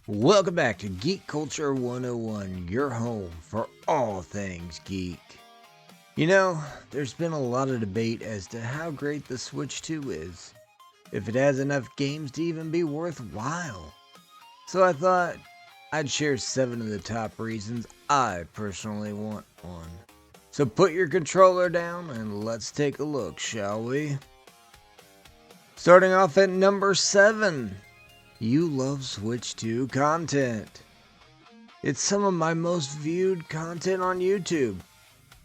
Welcome back to Geek Culture 101, your home for all things geek. You know, there's been a lot of debate as to how great the Switch 2 is, if it has enough games to even be worthwhile. So I thought I'd share 7 of the top reasons I personally want one. So put your controller down and let's take a look, shall we? Starting off at number 7. You love Switch 2 content. It's some of my most viewed content on YouTube.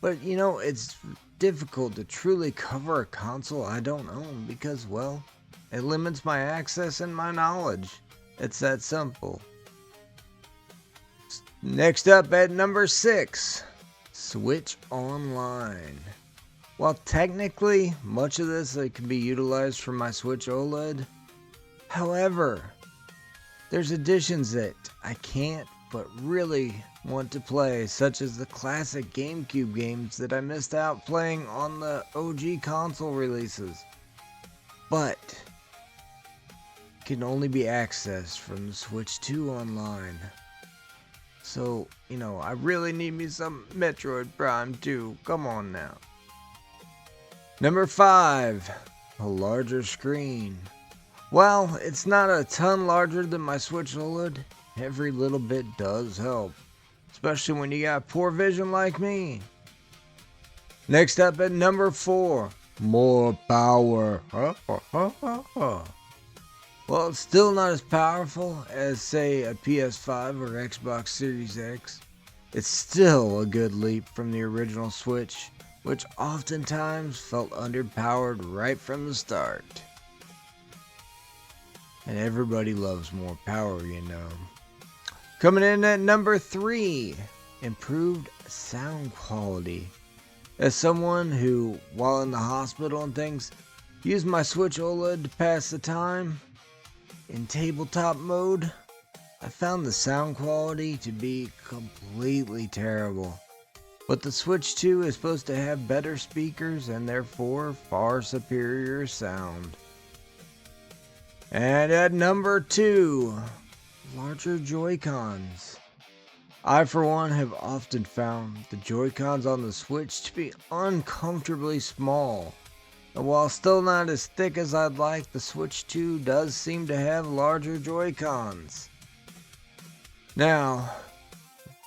But you know, it's difficult to truly cover a console I don't own because, well, it limits my access and my knowledge. It's that simple. Next up at number 6, Switch Online. While technically much of this can be utilized for my Switch OLED, however, there's additions that I can't but really want to play, such as the classic GameCube games that I missed out playing on the OG console releases, but can only be accessed from the Switch 2 Online. So, you know, I really need me some Metroid Prime 2. Come on now. Number 5, a larger screen. Well, it's not a ton larger than my Switch OLED. Every little bit does help, especially when you got poor vision like me. Next up at number 4, more power. Well, it's still not as powerful as, say, a PS5 or Xbox Series X. It's still a good leap from the original Switch, which oftentimes felt underpowered right from the start. And everybody loves more power, you know. Coming in at number 3, improved sound quality. As someone who, while in the hospital and things, used my Switch OLED to pass the time, in tabletop mode, I found the sound quality to be completely terrible. But the Switch 2 is supposed to have better speakers and therefore far superior sound. And at number 2, larger Joy-Cons. I, for one, have often found the Joy-Cons on the Switch to be uncomfortably small. And while still not as thick as I'd like, the Switch 2 does seem to have larger Joy-Cons. Now,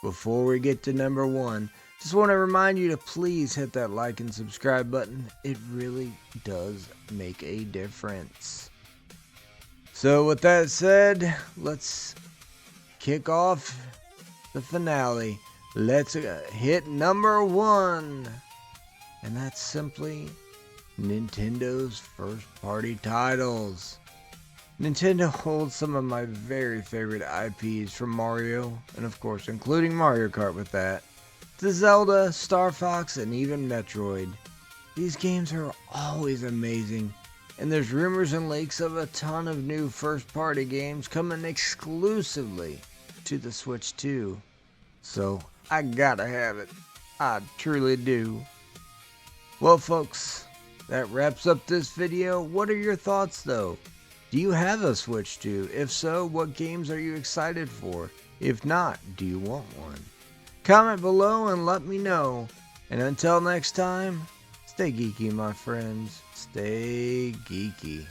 before we get to number 1, just want to remind you to please hit that like and subscribe button. It really does make a difference. So with that said, let's kick off the finale. Let's hit number 1. And that's simply Nintendo's first party titles. Nintendo holds some of my very favorite IPs from Mario, and of course including Mario Kart with that, to Zelda, Star Fox, and even Metroid. These games are always amazing. And there's rumors and leaks of a ton of new first-party games coming exclusively to the Switch 2. So, I gotta have it. I truly do. Well, folks, that wraps up this video. What are your thoughts, though? Do you have a Switch 2? If so, what games are you excited for? If not, do you want one? Comment below and let me know. And until next time, stay geeky, my friends. Stay geeky.